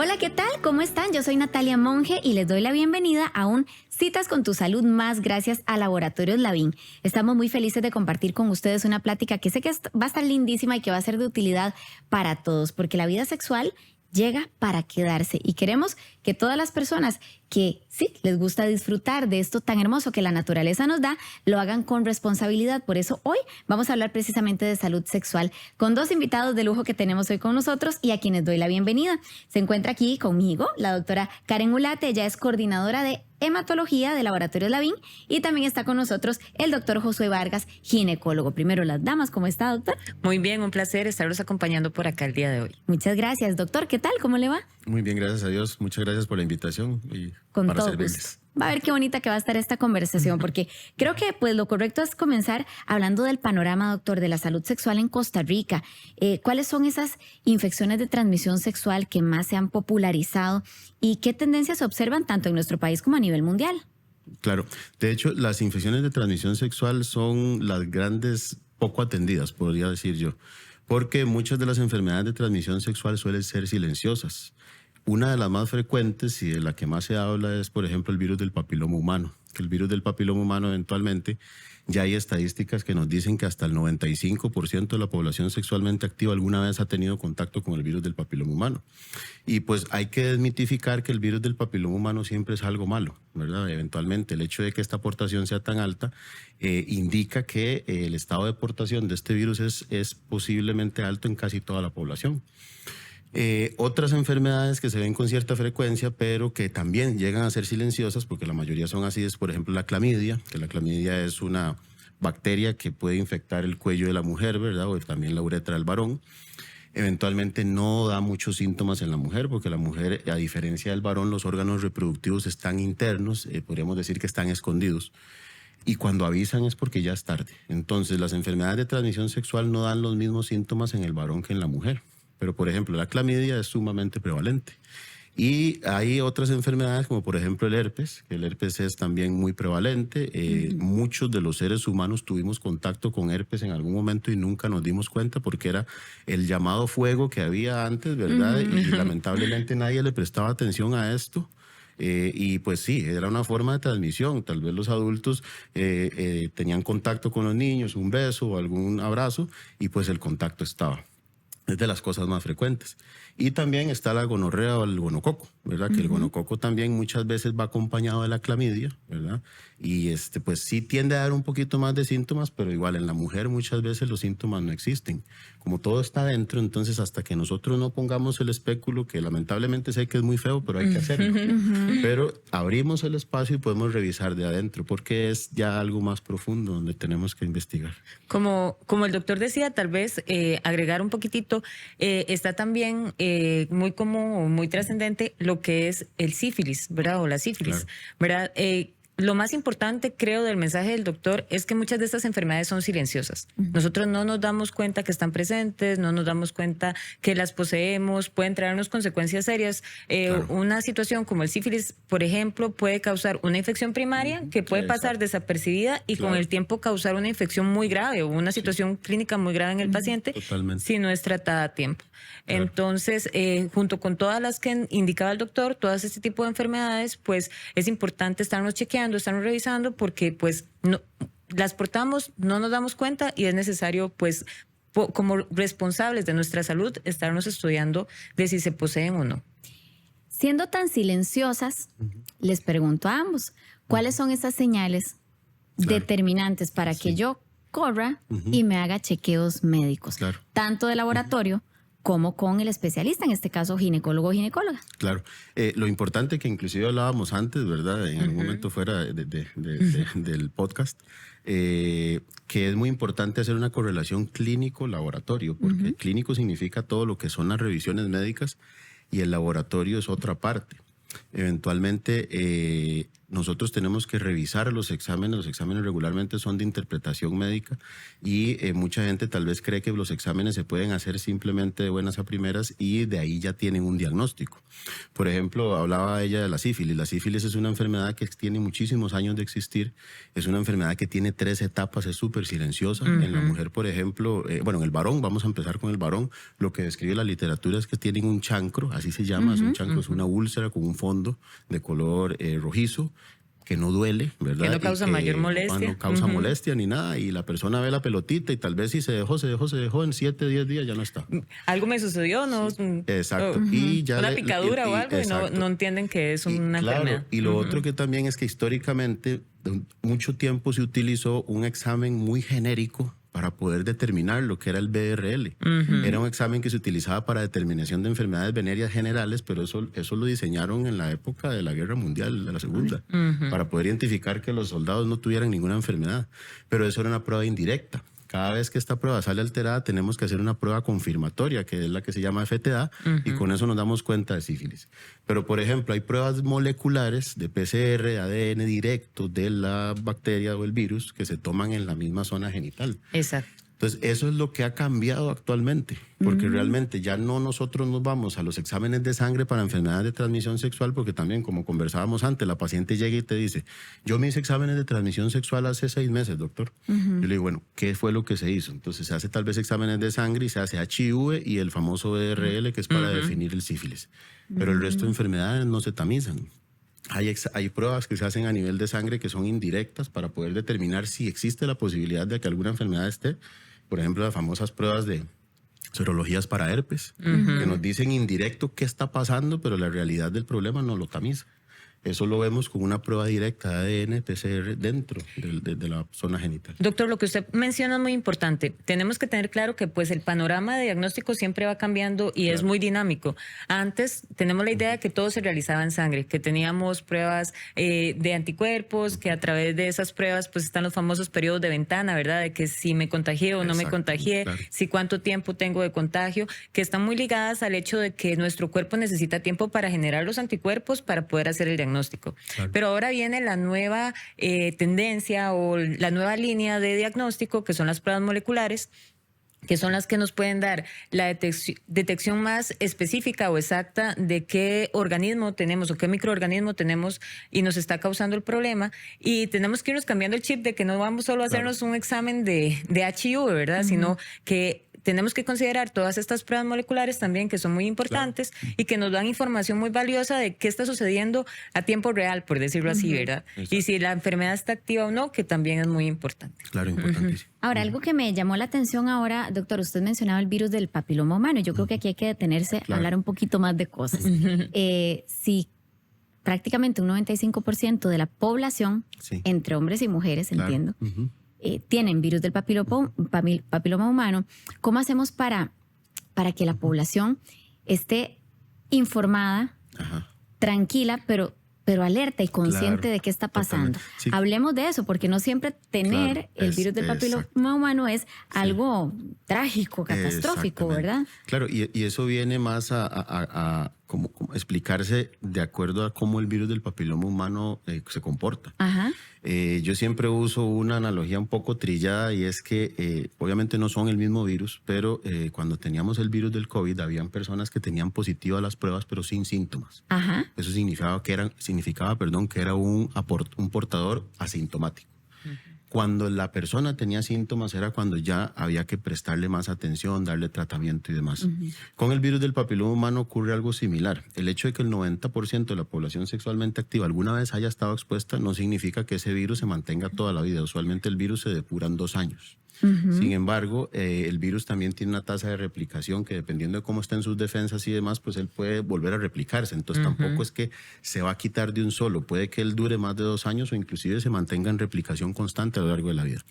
Hola, ¿qué tal? ¿Cómo están? Yo soy Natalia Monge y les doy la bienvenida a un Citas con tu Salud Más gracias a Laboratorios Lavín. Estamos muy felices de compartir con ustedes una plática que sé que va a estar lindísima y que va a ser de utilidad para todos, porque la vida sexual llega para quedarse y queremos que todas las personas que sí les gusta disfrutar de esto tan hermoso que la naturaleza nos da, lo hagan con responsabilidad. Por eso hoy vamos a hablar precisamente de salud sexual con dos invitados de lujo que tenemos hoy con nosotros y a quienes doy la bienvenida. Se encuentra aquí conmigo la doctora Karen Ulate, ella es coordinadora de hematología de Laboratorios Lavín, y también está con nosotros el doctor Josué Vargas, ginecólogo. Primero las damas, ¿cómo está, doctor? Muy bien, un placer estarlos acompañando por acá el día de hoy. Muchas gracias, doctor. ¿Qué tal? ¿Cómo le va? Muy bien, gracias a Dios. Muchas gracias por la invitación y Con para todo servirles. gusto. Va a ver qué bonita que va a estar esta conversación, porque creo que pues lo correcto es comenzar hablando del panorama, doctor, de la salud sexual en Costa Rica. ¿Cuáles son esas infecciones de transmisión sexual que más se han popularizado y qué tendencias se observan tanto en nuestro país como a nivel mundial? Claro. De hecho, las infecciones de transmisión sexual son las grandes poco atendidas, podría decir yo, porque muchas de las enfermedades de transmisión sexual suelen ser silenciosas. Una de las más frecuentes y de la que más se habla es, por ejemplo, el virus del papiloma humano. Que el virus del papiloma humano eventualmente, ya hay estadísticas que nos dicen que hasta el 95% de la población sexualmente activa alguna vez ha tenido contacto con el virus del papiloma humano. Y pues hay que desmitificar que el virus del papiloma humano siempre es algo malo, ¿verdad? Eventualmente el hecho de que esta aportación sea tan alta indica que el estado de aportación de este virus es posiblemente alto en casi toda la población. Otras enfermedades que se ven con cierta frecuencia, pero que también llegan a ser silenciosas, porque la mayoría son así, es por ejemplo la clamidia, que la clamidia es una bacteria que puede infectar el cuello de la mujer, ¿verdad? O también la uretra del varón. Eventualmente no da muchos síntomas en la mujer, porque la mujer, a diferencia del varón, los órganos reproductivos están internos, podríamos decir que están escondidos. Y cuando avisan es porque ya es tarde. Entonces, las enfermedades de transmisión sexual no dan los mismos síntomas en el varón que en la mujer. Pero, por ejemplo, la clamidia es sumamente prevalente. Y hay otras enfermedades como, por ejemplo, el herpes, que el herpes es también muy prevalente. Muchos de los seres humanos tuvimos contacto con herpes en algún momento y nunca nos dimos cuenta porque era el llamado fuego que había antes, ¿verdad? Y lamentablemente nadie le prestaba atención a esto. Y pues sí, era una forma de transmisión. Tal vez los adultos tenían contacto con los niños, un beso o algún abrazo, y pues el contacto estaba. Es de las cosas más frecuentes. Y también está la gonorrea o el gonococo, ¿verdad? Que el gonococo también muchas veces va acompañado de la clamidia, ¿verdad? Y pues sí tiende a dar un poquito más de síntomas, pero igual en la mujer muchas veces los síntomas no existen. Como todo está dentro, entonces hasta que nosotros no pongamos el espéculo, que lamentablemente sé que es muy feo, pero hay que hacerlo. Pero abrimos el espacio y podemos revisar de adentro, porque es ya algo más profundo donde tenemos que investigar. Como el doctor decía, tal vez agregar un poquitito, está también muy trascendente lo que es el sífilis, ¿verdad? O la sífilis, Claro. ¿verdad? Lo más importante, creo, del mensaje del doctor es que muchas de estas enfermedades son silenciosas. Nosotros no nos damos cuenta que están presentes, no nos damos cuenta que las poseemos, pueden traernos consecuencias serias. Claro. Una situación como el sífilis, por ejemplo, puede causar una infección primaria que puede pasar desapercibida y con el tiempo causar una infección muy grave o una situación clínica muy grave en el paciente. Totalmente. Si no es tratada a tiempo. Claro. Entonces, junto con todas las que indicaba el doctor, todas este tipo de enfermedades, pues es importante estarnos chequeando, estarnos revisando, porque pues no, las portamos, no nos damos cuenta y es necesario pues como responsables de nuestra salud estarnos estudiando de si se poseen o no. Siendo tan silenciosas, les pregunto a ambos, ¿cuáles son esas señales determinantes para que yo corra y me haga chequeos médicos, tanto de laboratorio como con el especialista, en este caso ginecólogo o ginecóloga? Claro. Lo importante que inclusive hablábamos antes, ¿verdad? En algún momento fuera del podcast, que es muy importante hacer una correlación clínico-laboratorio, porque clínico significa todo lo que son las revisiones médicas y el laboratorio es otra parte. Eventualmente, nosotros tenemos que revisar los exámenes regularmente son de interpretación médica y mucha gente tal vez cree que los exámenes se pueden hacer simplemente de buenas a primeras y de ahí ya tienen un diagnóstico. Por ejemplo, hablaba ella de la sífilis. La sífilis es una enfermedad que tiene muchísimos años de existir, es una enfermedad que tiene 3 etapas, es súper silenciosa. En la mujer, por ejemplo, en el varón, vamos a empezar con el varón, lo que describe la literatura es que tienen un chancro, así se llama, es un chancro, es una úlcera con un fondo de color rojizo, que no duele, ¿verdad? Que no causa mayor molestia. No causa molestia ni nada, y la persona ve la pelotita y tal vez si se dejó, en 7, 10 días ya no está. Algo me sucedió, ¿no? Sí, exacto. Y ya una picadura o algo y no entienden que es una enfermedad. Y lo otro que también es que históricamente mucho tiempo se utilizó un examen muy genérico para poder determinar lo que era el BRL. Era un examen que se utilizaba para determinación de enfermedades venéreas generales, pero eso lo diseñaron en la época de la Guerra Mundial, de la Segunda, para poder identificar que los soldados no tuvieran ninguna enfermedad. Pero eso era una prueba indirecta. Cada vez que esta prueba sale alterada, tenemos que hacer una prueba confirmatoria, que es la que se llama FTA, y con eso nos damos cuenta de sífilis. Pero, por ejemplo, hay pruebas moleculares de PCR, de ADN directo de la bacteria o el virus que se toman en la misma zona genital. Exacto. Entonces, eso es lo que ha cambiado actualmente, porque realmente ya no nosotros nos vamos a los exámenes de sangre para enfermedades de transmisión sexual, porque también, como conversábamos antes, la paciente llega y te dice, yo me hice exámenes de transmisión sexual hace 6 meses, doctor. Yo le digo, bueno, ¿qué fue lo que se hizo? Entonces, se hace tal vez exámenes de sangre y se hace HIV y el famoso BRL, que es para definir el sífilis. Pero el resto de enfermedades no se tamizan. Hay pruebas que se hacen a nivel de sangre que son indirectas para poder determinar si existe la posibilidad de que alguna enfermedad esté. Por ejemplo, las famosas pruebas de serologías para herpes, que nos dicen indirecto qué está pasando, pero la realidad del problema no lo tamiza. Eso lo vemos con una prueba directa de ADN, PCR dentro de la zona genital. Doctor, lo que usted menciona es muy importante. Tenemos que tener claro que pues el panorama de diagnóstico siempre va cambiando y es muy dinámico. Antes tenemos la idea de que todo se realizaba en sangre, que teníamos pruebas de anticuerpos, que a través de esas pruebas pues están los famosos periodos de ventana, ¿verdad? De que si me contagié o no me contagié, si cuánto tiempo tengo de contagio, que están muy ligadas al hecho de que nuestro cuerpo necesita tiempo para generar los anticuerpos para poder hacer el diagnóstico. Pero ahora viene la nueva tendencia o la nueva línea de diagnóstico, que son las pruebas moleculares, que son las que nos pueden dar la detección más específica o exacta de qué organismo tenemos o qué microorganismo tenemos y nos está causando el problema. Y tenemos que irnos cambiando el chip de que no vamos solo a hacernos un examen de HIV, ¿verdad? Sino que tenemos que considerar todas estas pruebas moleculares también, que son muy importantes y que nos dan información muy valiosa de qué está sucediendo a tiempo real, por decirlo así, ¿verdad? Exacto. Y si la enfermedad está activa o no, que también es muy importante. Claro, importantísimo. Ahora, algo que me llamó la atención ahora, doctor, usted mencionaba el virus del papiloma humano. Yo creo que aquí hay que detenerse a hablar un poquito más de cosas. Si prácticamente un 95% de la población, entre hombres y mujeres, entiendo, tienen virus del papiloma humano, ¿cómo hacemos para que la población esté informada, tranquila, pero alerta y consciente de qué está pasando? Sí. Hablemos de eso, porque no siempre tener el virus del papiloma humano es algo trágico, catastrófico, ¿verdad? Claro, y eso viene más a como explicarse de acuerdo a cómo el virus del papiloma humano se comporta. Yo siempre uso una analogía un poco trillada y es que obviamente no son el mismo virus, pero cuando teníamos el virus del COVID habían personas que tenían positivas las pruebas pero sin síntomas. Eso significaba que era un portador asintomático. Cuando la persona tenía síntomas era cuando ya había que prestarle más atención, darle tratamiento y demás. Con el virus del papiloma humano ocurre algo similar. El hecho de que el 90% de la población sexualmente activa alguna vez haya estado expuesta no significa que ese virus se mantenga toda la vida. Usualmente el virus se depura en 2 años. Sin embargo, el virus también tiene una tasa de replicación que dependiendo de cómo estén sus defensas y demás, pues él puede volver a replicarse. Entonces tampoco es que se va a quitar de un solo. Puede que él dure más de 2 años o inclusive se mantenga en replicación constante a lo largo de la vida.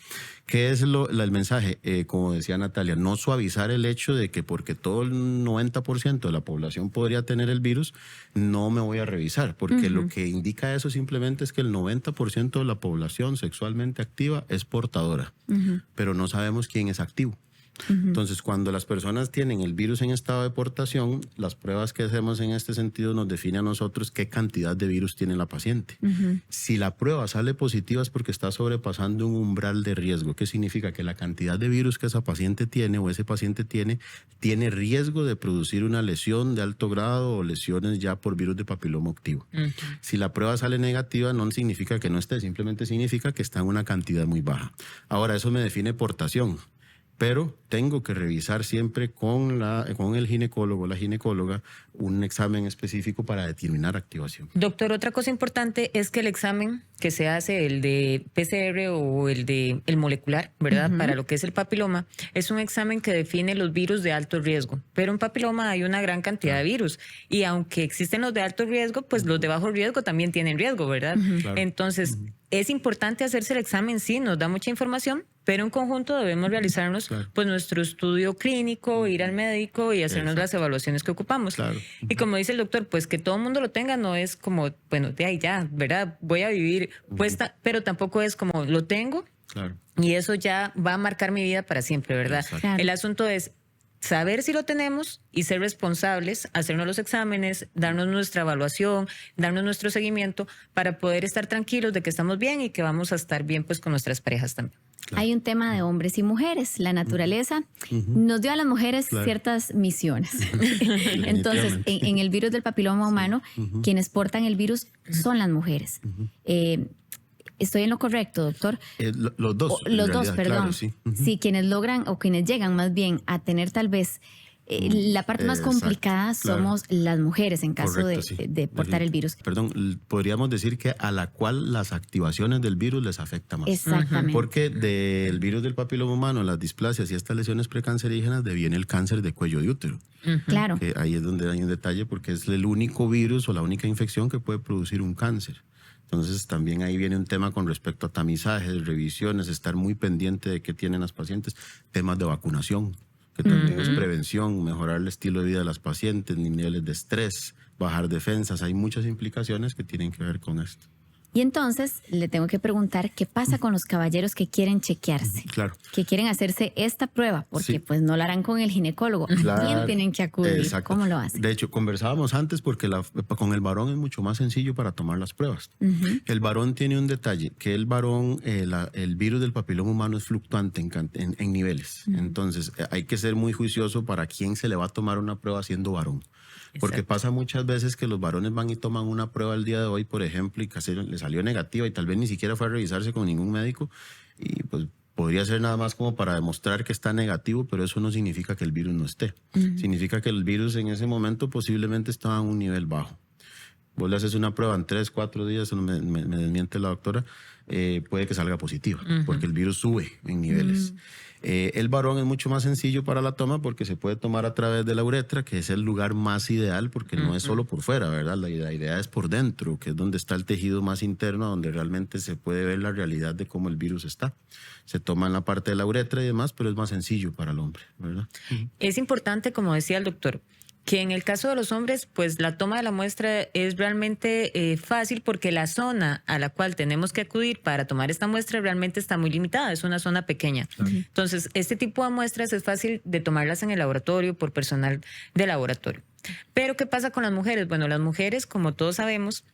¿Qué es el mensaje? Como decía Natalia, no suavizar el hecho de que porque todo el 90% de la población podría tener el virus, no me voy a revisar. Porque lo que indica eso simplemente es que el 90% de la población sexualmente activa es portadora. Pero no sabemos quién es activo. Entonces, cuando las personas tienen el virus en estado de portación, las pruebas que hacemos en este sentido nos define a nosotros qué cantidad de virus tiene la paciente. Si la prueba sale positiva es porque está sobrepasando un umbral de riesgo. ¿Qué significa? Que la cantidad de virus que esa paciente tiene o ese paciente tiene riesgo de producir una lesión de alto grado o lesiones ya por virus de papiloma activo. Si la prueba sale negativa, no significa que no esté, simplemente significa que está en una cantidad muy baja. Ahora, eso me define portación. Pero tengo que revisar siempre con el ginecólogo o la ginecóloga un examen específico para determinar activación. Doctor, otra cosa importante es que el examen que se hace, el de PCR o el molecular, ¿verdad? Para lo que es el papiloma, es un examen que define los virus de alto riesgo. Pero en papiloma hay una gran cantidad de virus. Y aunque existen los de alto riesgo, pues los de bajo riesgo también tienen riesgo, ¿verdad? Entonces, es importante hacerse el examen, sí, nos da mucha información, pero en conjunto debemos realizarnos pues nuestro estudio clínico, ir al médico y hacernos las evaluaciones que ocupamos. Y como dice el doctor, pues que todo el mundo lo tenga no es como, bueno, de ahí ya, ¿verdad? Voy a vivir puesta, pero tampoco es como lo tengo y eso ya va a marcar mi vida para siempre, ¿verdad? El asunto es saber si lo tenemos y ser responsables, hacernos los exámenes, darnos nuestra evaluación, darnos nuestro seguimiento para poder estar tranquilos de que estamos bien y que vamos a estar bien pues con nuestras parejas también. Hay un tema de hombres y mujeres. La naturaleza nos dio a las mujeres ciertas misiones. Entonces, en el virus del papiloma humano, quienes portan el virus son las mujeres. ¿Estoy en lo correcto, doctor? Los dos. Los dos, perdón. Claro, sí. Sí, quienes logran o quienes llegan más bien a tener tal vez la parte más complicada somos las mujeres en caso de portar el virus. Perdón, podríamos decir que a la cual las activaciones del virus les afecta más. Exactamente. Porque del virus del papiloma humano, las displasias y estas lesiones precancerígenas deviene el cáncer de cuello de útero. Claro. Que ahí es donde hay un detalle porque es el único virus o la única infección que puede producir un cáncer. Entonces también ahí viene un tema con respecto a tamizajes, revisiones, estar muy pendiente de qué tienen las pacientes, temas de vacunación, que también es prevención, mejorar el estilo de vida de las pacientes, niveles de estrés, bajar defensas, hay muchas implicaciones que tienen que ver con esto. Y entonces le tengo que preguntar qué pasa con los caballeros que quieren chequearse, que quieren hacerse esta prueba, porque pues no la harán con el ginecólogo. ¿A quién tienen que acudir? Exacto. ¿Cómo lo hacen? De hecho, conversábamos antes porque con el varón es mucho más sencillo para tomar las pruebas. El varón tiene un detalle, que el varón, el virus del papiloma humano es fluctuante en niveles. Entonces, hay que ser muy juicioso para quién se le va a tomar una prueba siendo varón. Porque pasa muchas veces que los varones van y toman una prueba el día de hoy, por ejemplo, y casi le salió negativa y tal vez ni siquiera fue a revisarse con ningún médico y pues podría ser nada más como para demostrar que está negativo, pero eso no significa que el virus no esté. Significa que el virus en ese momento posiblemente estaba en un nivel bajo. Vos le haces una prueba en 3, 4 días, me desmiente la doctora, puede que salga positiva, porque el virus sube en niveles. El varón es mucho más sencillo para la toma porque se puede tomar a través de la uretra, que es el lugar más ideal porque no es solo por fuera, ¿verdad? La idea es por dentro, que es donde está el tejido más interno, donde realmente se puede ver la realidad de cómo el virus está. Se toma en la parte de la uretra y demás, pero es más sencillo para el hombre, ¿verdad? Es importante, como decía el doctor, que en el caso de los hombres, pues la toma de la muestra es realmente fácil porque la zona a la cual tenemos que acudir para tomar esta muestra realmente está muy limitada, es una zona pequeña. Entonces, este tipo de muestras es fácil de tomarlas en el laboratorio por personal de laboratorio. Pero, ¿qué pasa con las mujeres? Bueno, las mujeres, como todos sabemos,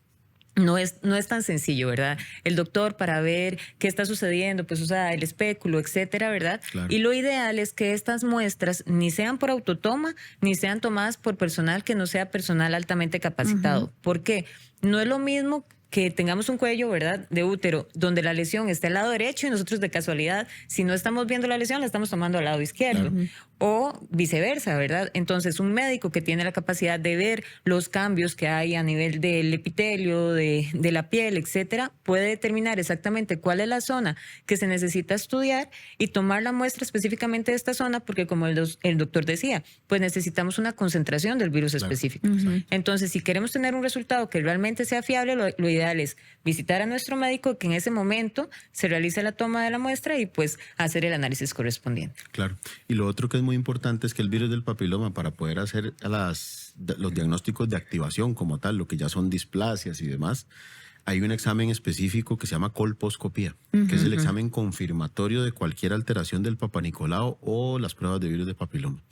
no es tan sencillo, ¿verdad? El doctor para ver qué está sucediendo, pues usa el espéculo, etcétera, ¿verdad? Y lo ideal es que estas muestras ni sean por autotoma, ni sean tomadas por personal que no sea personal altamente capacitado. ¿Por qué? No es lo mismo que tengamos un cuello, ¿verdad?, de útero, donde la lesión está al lado derecho y nosotros de casualidad, si no estamos viendo la lesión, la estamos tomando al lado izquierdo. O viceversa, ¿verdad? Entonces, un médico que tiene la capacidad de ver los cambios que hay a nivel del epitelio, de la piel, etcétera, puede determinar exactamente cuál es la zona que se necesita estudiar y tomar la muestra específicamente de esta zona, porque como el doctor decía, pues necesitamos una concentración del virus específico. Entonces, si queremos tener un resultado que realmente sea fiable, lo ideal es visitar a nuestro médico, que en ese momento se realice la toma de la muestra y pues hacer el análisis correspondiente. Claro. Y lo otro que es muy importante es que el virus del papiloma, para poder hacer los diagnósticos de activación como tal, lo que ya son displasias y demás, hay un examen específico que se llama colposcopía, que es el examen confirmatorio de cualquier alteración del Papa Nicolau o las pruebas de virus de papiloma.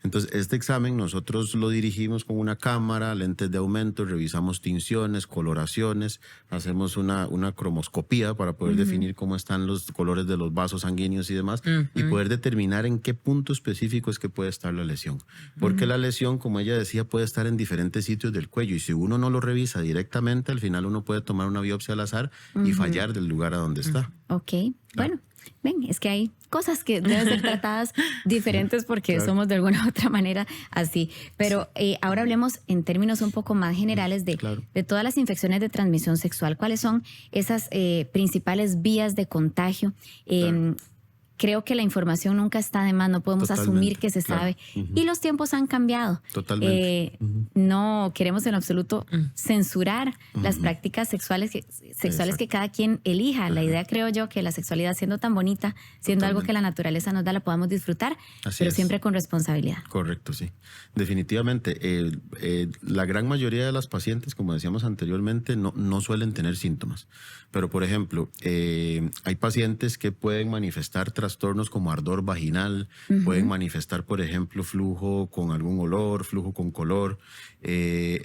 Entonces, este examen nosotros lo dirigimos con una cámara, lentes de aumento, revisamos tinciones, coloraciones, hacemos una cromoscopía para poder definir cómo están los colores de los vasos sanguíneos y demás, y poder determinar en qué punto específico es que puede estar la lesión. Porque la lesión, como ella decía, puede estar en diferentes sitios del cuello, y si uno no lo revisa directamente, al final uno puede tomar una biopsia al azar y fallar del lugar a donde está. Ok, bueno, ven, es que hay cosas que deben ser tratadas diferentes porque somos de alguna u otra manera así. Pero ahora hablemos en términos un poco más generales de todas las infecciones de transmisión sexual. ¿Cuáles son esas principales vías de contagio? Creo que la información nunca está de más, no podemos asumir que se sabe. Y los tiempos han cambiado. Totalmente. No queremos en absoluto censurar las prácticas sexuales que cada quien elija. La idea, creo yo, que la sexualidad, siendo tan bonita, siendo algo que la naturaleza nos da, la podamos disfrutar, pero siempre con responsabilidad. Correcto, sí. Definitivamente. La gran mayoría de las pacientes, como decíamos anteriormente, no suelen tener síntomas. Pero, por ejemplo, hay pacientes que pueden manifestar trastornos como ardor vaginal, pueden manifestar, por ejemplo, flujo con algún olor, flujo con color.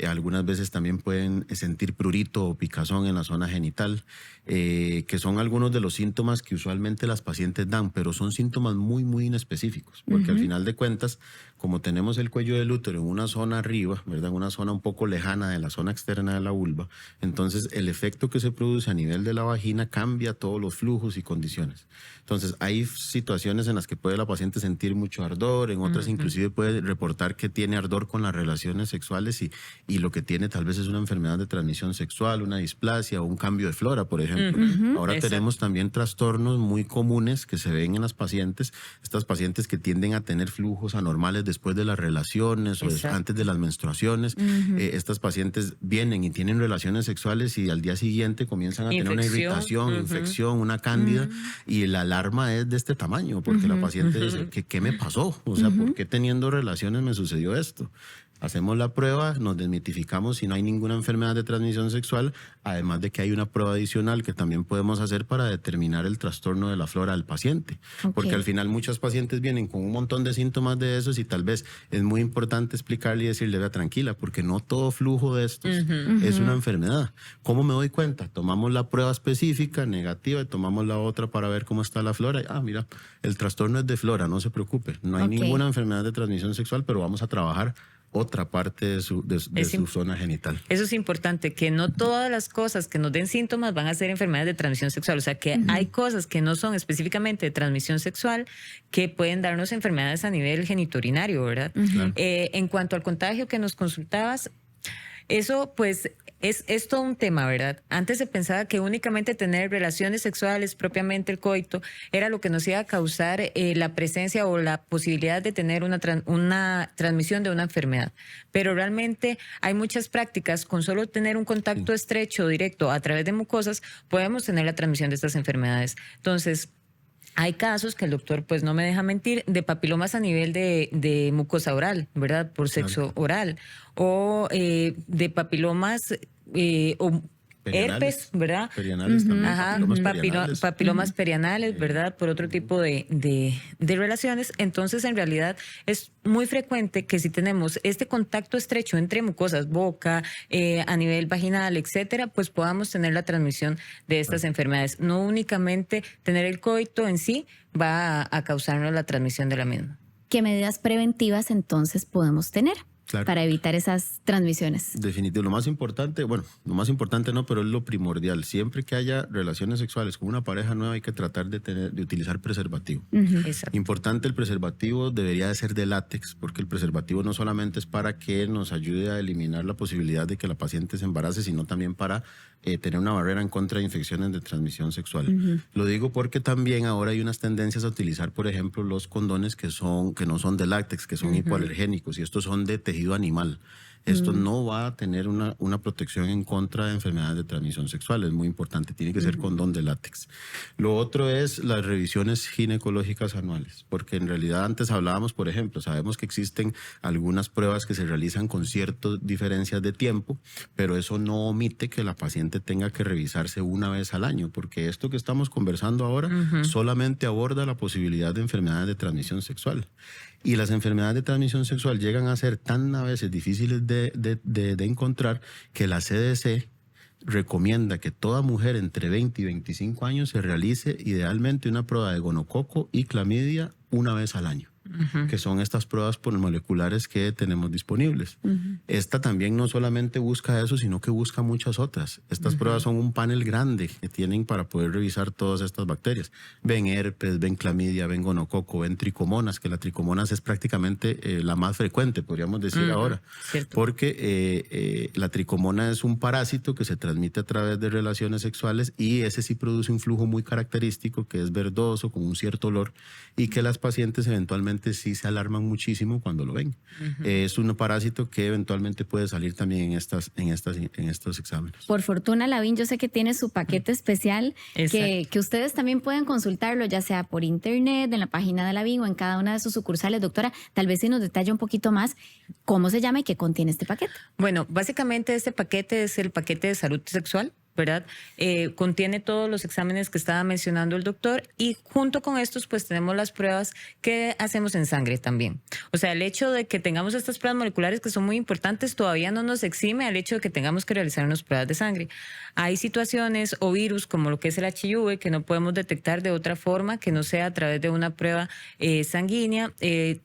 Algunas veces también pueden sentir prurito o picazón en la zona genital, que son algunos de los síntomas que usualmente las pacientes dan, pero son síntomas muy, muy inespecíficos, porque al final de cuentas, como tenemos el cuello del útero en una zona arriba, ¿verdad? Una zona un poco lejana de la zona externa de la vulva, entonces el efecto que se produce a nivel de la vagina cambia todos los flujos y condiciones. Entonces hay situaciones en las que puede la paciente sentir mucho ardor, en otras inclusive puede reportar que tiene ardor con las relaciones sexuales y lo que tiene tal vez es una enfermedad de transmisión sexual, una displasia o un cambio de flora, por ejemplo. Ahora tenemos también trastornos muy comunes que se ven en las pacientes, estas pacientes que tienden a tener flujos anormales después de las relaciones o antes de las menstruaciones. Estas pacientes vienen y tienen relaciones sexuales y al día siguiente comienzan a tener una irritación, infección, una cándida, y la alarma es de este tamaño, porque la paciente dice, ¿qué me pasó? O sea, ¿por qué teniendo relaciones me sucedió esto? Hacemos la prueba, nos desmitificamos si no hay ninguna enfermedad de transmisión sexual, además de que hay una prueba adicional que también podemos hacer para determinar el trastorno de la flora del paciente. Porque al final muchas pacientes vienen con un montón de síntomas de esos y tal vez es muy importante explicarle y decirle, vea, tranquila, porque no todo flujo de estos es una enfermedad. ¿Cómo me doy cuenta? Tomamos la prueba específica, negativa, y tomamos la otra para ver cómo está la flora. Mira, el trastorno es de flora, no se preocupe. No hay ninguna enfermedad de transmisión sexual, pero vamos a trabajar otra parte de su zona genital. Eso es importante, que no todas las cosas que nos den síntomas van a ser enfermedades de transmisión sexual. O sea, que hay cosas que no son específicamente de transmisión sexual que pueden darnos enfermedades a nivel genitourinario, ¿verdad? En cuanto al contagio que nos consultabas, eso pues es todo un tema, ¿verdad? Antes se pensaba que únicamente tener relaciones sexuales, propiamente el coito, era lo que nos iba a causar la presencia o la posibilidad de tener una transmisión de una enfermedad. Pero realmente hay muchas prácticas, con solo tener un contacto estrecho, directo, a través de mucosas, podemos tener la transmisión de estas enfermedades. Entonces, hay casos que el doctor, pues no me deja mentir, de papilomas a nivel de mucosa oral, ¿verdad? Por sexo oral. O de papilomas o herpes, ¿verdad? Perianales también. Ajá, papilomas perianales, ¿verdad? Por otro tipo de relaciones. Entonces, en realidad, es muy frecuente que si tenemos este contacto estrecho entre mucosas, boca, a nivel vaginal, etcétera, pues podamos tener la transmisión de estas enfermedades. No únicamente tener el coito en sí va a causarnos la transmisión de la misma. ¿Qué medidas preventivas entonces podemos tener para evitar esas transmisiones? Definitivo. Lo más importante, bueno, lo más importante no, pero es lo primordial. Siempre que haya relaciones sexuales con una pareja nueva hay que tratar de utilizar preservativo. Importante, el preservativo debería de ser de látex, porque el preservativo no solamente es para que nos ayude a eliminar la posibilidad de que la paciente se embarace, sino también para tener una barrera en contra de infecciones de transmisión sexual. Lo digo porque también ahora hay unas tendencias a utilizar, por ejemplo, los condones que no son de látex, que son hipoalergénicos, y estos son de tejido animal. Esto no va a tener una protección en contra de enfermedades de transmisión sexual. Es muy importante, tiene que ser condón de látex. Lo otro es las revisiones ginecológicas anuales, porque en realidad antes hablábamos, por ejemplo, sabemos que existen algunas pruebas que se realizan con ciertas diferencias de tiempo, pero eso no omite que la paciente tenga que revisarse una vez al año, porque esto que estamos conversando ahora solamente aborda la posibilidad de enfermedades de transmisión sexual. Y las enfermedades de transmisión sexual llegan a ser tan a veces difíciles de encontrar que la CDC recomienda que toda mujer entre 20 y 25 años se realice idealmente una prueba de gonococo y clamidia una vez al año, que son estas pruebas moleculares que tenemos disponibles. Esta también no solamente busca eso, sino que busca muchas otras. Estas pruebas son un panel grande que tienen para poder revisar todas estas bacterias. Ven herpes, ven clamidia, ven gonococo, ven tricomonas, que la tricomonas es prácticamente la más frecuente, podríamos decir ahora. Cierto. Porque la tricomona es un parásito que se transmite a través de relaciones sexuales y ese sí produce un flujo muy característico que es verdoso, con un cierto olor, y que las pacientes eventualmente sí se alarman muchísimo cuando lo ven. Es un parásito que eventualmente puede salir también en estos exámenes. Por fortuna, Lavín, yo sé que tiene su paquete especial que ustedes también pueden consultarlo, ya sea por internet, en la página de Lavín o en cada una de sus sucursales. Doctora, tal vez si nos detalla un poquito más cómo se llama y qué contiene este paquete. Bueno, básicamente este paquete es el paquete de salud sexual, ¿verdad? Contiene todos los exámenes que estaba mencionando el doctor y junto con estos pues tenemos las pruebas que hacemos en sangre también. O sea, el hecho de que tengamos estas pruebas moleculares que son muy importantes todavía no nos exime al hecho de que tengamos que realizar unas pruebas de sangre. Hay situaciones o virus como lo que es el HIV que no podemos detectar de otra forma que no sea a través de una prueba sanguínea.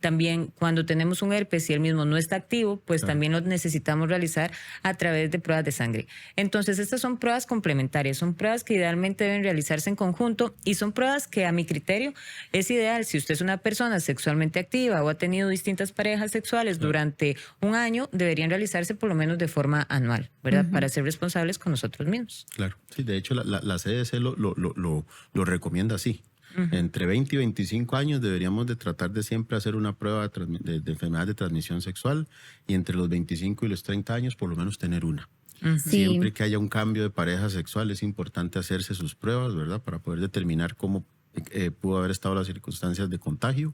También cuando tenemos un herpes y el mismo no está activo, pues también lo necesitamos realizar a través de pruebas de sangre. Entonces, estas son pruebas complementarias, son pruebas que idealmente deben realizarse en conjunto y son pruebas que a mi criterio es ideal si usted es una persona sexualmente activa o ha tenido distintas parejas sexuales durante un año, deberían realizarse por lo menos de forma anual, ¿verdad? Para ser responsables con nosotros mismos. Claro, sí, de hecho la CDC lo recomienda así. Entre 20 y 25 años deberíamos de tratar de siempre hacer una prueba de enfermedad de transmisión sexual y entre los 25 y los 30 años por lo menos tener una. Sí. Siempre que haya un cambio de pareja sexual es importante hacerse sus pruebas, ¿verdad? Para poder determinar cómo pudo haber estado las circunstancias de contagio.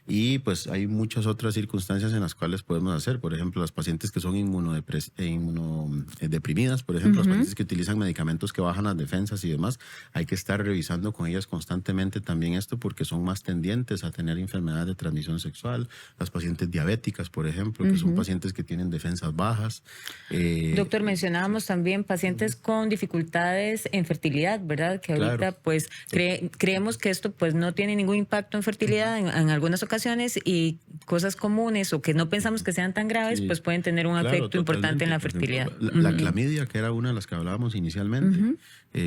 Y pues hay muchas otras circunstancias en las cuales podemos hacer. Por ejemplo, las pacientes que son inmunodeprimidas, por ejemplo, las pacientes que utilizan medicamentos que bajan las defensas y demás, hay que estar revisando con ellas constantemente también esto porque son más tendientes a tener enfermedades de transmisión sexual. Las pacientes diabéticas, por ejemplo, que son pacientes que tienen defensas bajas. Doctor, mencionábamos también pacientes con dificultades en fertilidad, ¿verdad? Que ahorita Claro. pues creemos que esto pues no tiene ningún impacto en fertilidad en algunas ocasiones y cosas comunes o que no pensamos que sean tan graves, pues pueden tener un efecto importante en la fertilidad. La clamidia, que era una de las que hablábamos inicialmente,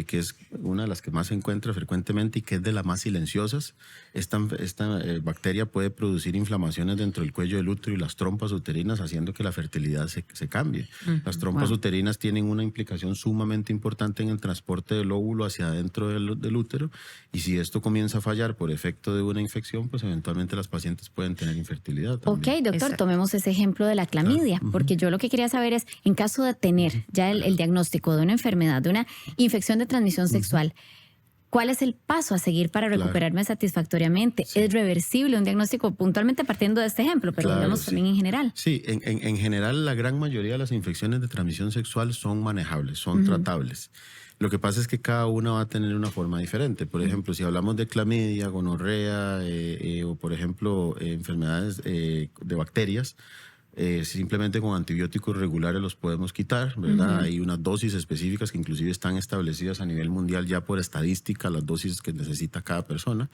que es una de las que más se encuentra frecuentemente y que es de las más silenciosas, esta bacteria puede producir inflamaciones dentro del cuello del útero y las trompas uterinas, haciendo que la fertilidad se cambie. Las trompas uterinas tienen una implicación sumamente importante en el transporte del óvulo hacia adentro del útero, y si esto comienza a fallar por efecto de una infección, pues eventualmente las pacientes pueden tener infertilidad también. Ok, doctor, Exacto. tomemos ese ejemplo de la clamidia, porque yo lo que quería saber es, en caso de tener ya el diagnóstico de una enfermedad, de una infección de transmisión sexual, ¿cuál es el paso a seguir para recuperarme satisfactoriamente? ¿Es reversible un diagnóstico puntualmente partiendo de este ejemplo, pero Claro, digamos sí. también en general? Sí, en general la gran mayoría de las infecciones de transmisión sexual son manejables, son tratables. Lo que pasa es que cada una va a tener una forma diferente. Por ejemplo, si hablamos de clamidia, gonorrea o, por ejemplo, enfermedades de bacterias, simplemente con antibióticos regulares los podemos quitar, ¿verdad? Hay unas dosis específicas que inclusive están establecidas a nivel mundial ya por estadística, las dosis que necesita cada persona.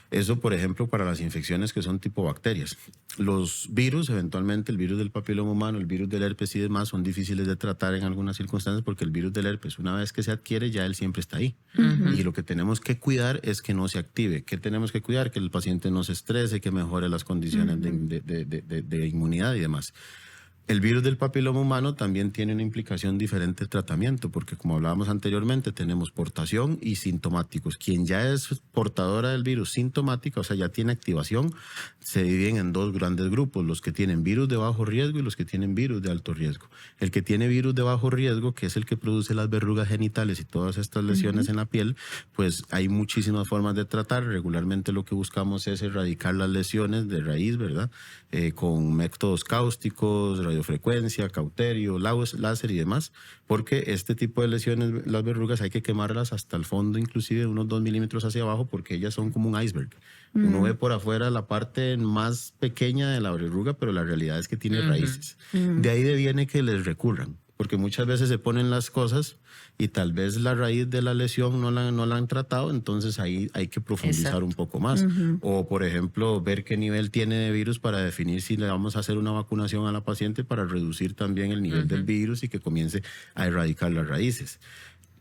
Eso, por ejemplo, para las infecciones que son tipo bacterias. Los virus, eventualmente, el virus del papiloma humano, el virus del herpes y demás, son difíciles de tratar en algunas circunstancias porque el virus del herpes, una vez que se adquiere, ya él siempre está ahí. Y lo que tenemos que cuidar es que no se active. ¿Qué tenemos que cuidar? Que el paciente no se estrese, que mejore las condiciones de inmunidad y demás. El virus del papiloma humano también tiene una implicación diferente de tratamiento, porque como hablábamos anteriormente, tenemos portación y sintomáticos. Quien ya es portadora del virus sintomática, o sea, ya tiene activación, se dividen en dos grandes grupos, los que tienen virus de bajo riesgo y los que tienen virus de alto riesgo. El que tiene virus de bajo riesgo, que es el que produce las verrugas genitales y todas estas lesiones en la piel, pues hay muchísimas formas de tratar. Regularmente lo que buscamos es erradicar las lesiones de raíz, ¿verdad? Con métodos cáusticos, radiofrecuencia, cauterio, láser y demás, porque este tipo de lesiones, las verrugas, hay que quemarlas hasta el fondo, inclusive unos 2 milímetros hacia abajo, porque ellas son como un iceberg. Uno ve por afuera la parte más pequeña de la verruga, pero la realidad es que tiene raíces. De ahí viene que les recurran, porque muchas veces se ponen las cosas y tal vez la raíz de la lesión no la han tratado, entonces ahí hay que profundizar un poco más. O, por ejemplo, ver qué nivel tiene de virus para definir si le vamos a hacer una vacunación a la paciente para reducir también el nivel del virus y que comience a erradicar las raíces.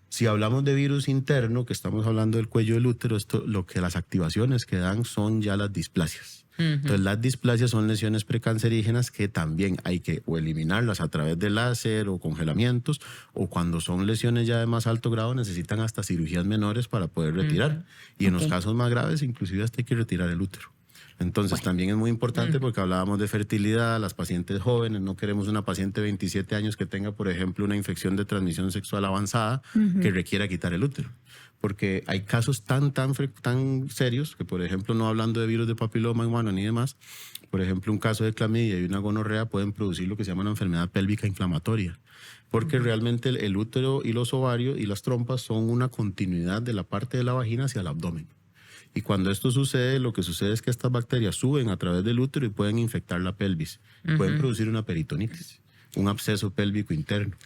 Si hablamos de virus interno, que estamos hablando del cuello del útero, lo que las activaciones que dan son ya las displasias. Entonces, las displasias son lesiones precancerígenas que también hay que o eliminarlas a través de láser o congelamientos, o cuando son lesiones ya de más alto grado necesitan hasta cirugías menores para poder retirar. Y en los casos más graves, inclusive hasta hay que retirar el útero. Entonces, también es muy importante porque hablábamos de fertilidad, las pacientes jóvenes, no queremos una paciente de 27 años que tenga, por ejemplo, una infección de transmisión sexual avanzada que requiera quitar el útero. Porque hay casos tan serios que, por ejemplo, no hablando de virus de papiloma humano ni demás, por ejemplo, un caso de clamidia y una gonorrea pueden producir lo que se llama una enfermedad pélvica inflamatoria. Porque realmente el útero y los ovarios y las trompas son una continuidad de la parte de la vagina hacia el abdomen. Y cuando esto sucede, lo que sucede es que estas bacterias suben a través del útero y pueden infectar la pelvis. Pueden producir una peritonitis, un absceso pélvico interno.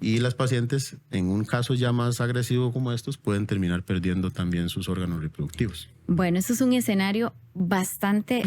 Y las pacientes, en un caso ya más agresivo como estos, pueden terminar perdiendo también sus órganos reproductivos. Bueno, esto es un escenario bastante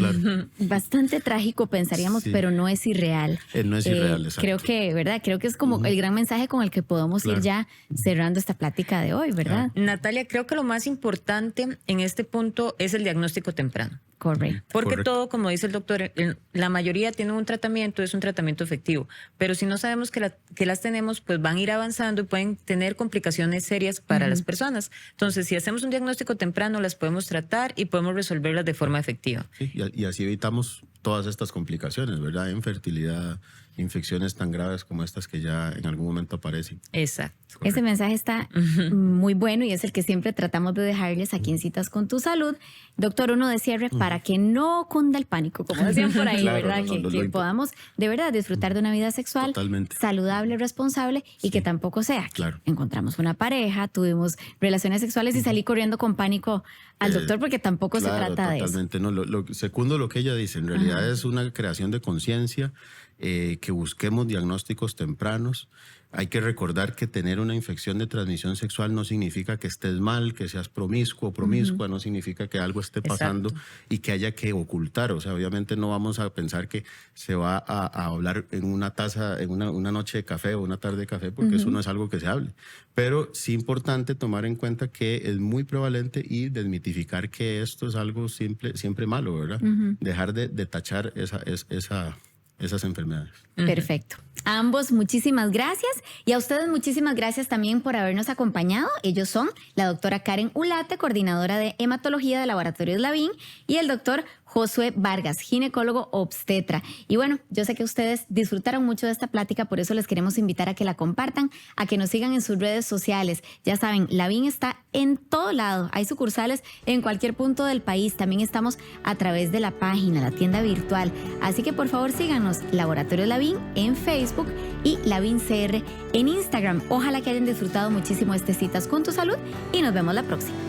trágico, pensaríamos, pero no es irreal. No es irreal, exacto. Creo que, ¿verdad? Creo que es como el gran mensaje con el que podemos ir ya cerrando esta plática de hoy, ¿verdad? Natalia, creo que lo más importante en este punto es el diagnóstico temprano. Correcto. Porque todo, como dice el doctor, la mayoría tienen un tratamiento, es un tratamiento efectivo. Pero si no sabemos que las tenemos, pues van a ir avanzando y pueden tener complicaciones serias para las personas. Entonces, si hacemos un diagnóstico temprano, las podemos tratar y podemos resolverlas de forma efectiva. Sí, y así evitamos todas estas complicaciones, ¿verdad? Infertilidad, infecciones tan graves como estas que ya en algún momento aparecen. Exacto. Correcto. Ese mensaje está muy bueno y es el que siempre tratamos de dejarles aquí en Citas con tu Salud. Doctor, uno de cierre, para que no cunda el pánico, como decían por ahí, Claro, ¿verdad? Que podamos de verdad disfrutar de una vida sexual saludable, responsable y que tampoco sea. Claro. Encontramos una pareja, tuvimos relaciones sexuales y salí corriendo con pánico al doctor porque tampoco se trata de eso. Totalmente. No, segundo lo que ella dice, en realidad es una creación de conciencia, que busquemos diagnósticos tempranos. Hay que recordar que tener una infección de transmisión sexual no significa que estés mal, que seas promiscuo o promiscua, no significa que algo esté pasando y que haya que ocultar. O sea, obviamente no vamos a pensar que se va a hablar en una taza, en una noche de café o una tarde de café, porque eso no es algo que se hable. Pero sí es importante tomar en cuenta que es muy prevalente y desmitificar que esto es algo siempre malo, ¿verdad? Dejar de tachar esas enfermedades. Perfecto. A ambos muchísimas gracias y a ustedes muchísimas gracias también por habernos acompañado. Ellos son la doctora Karen Ulate, coordinadora de hematología de Laboratorios Lavín, y el doctor Josué Vargas, ginecólogo obstetra. Y bueno, yo sé que ustedes disfrutaron mucho de esta plática, por eso les queremos invitar a que la compartan, a que nos sigan en sus redes sociales. Ya saben, Lavín está en todo lado, hay sucursales en cualquier punto del país. También estamos a través de la página, la tienda virtual. Así que por favor síganos, Laboratorios Lavín en Facebook y Lavín CR en Instagram. Ojalá que hayan disfrutado muchísimo este Citas con tu Salud y nos vemos la próxima.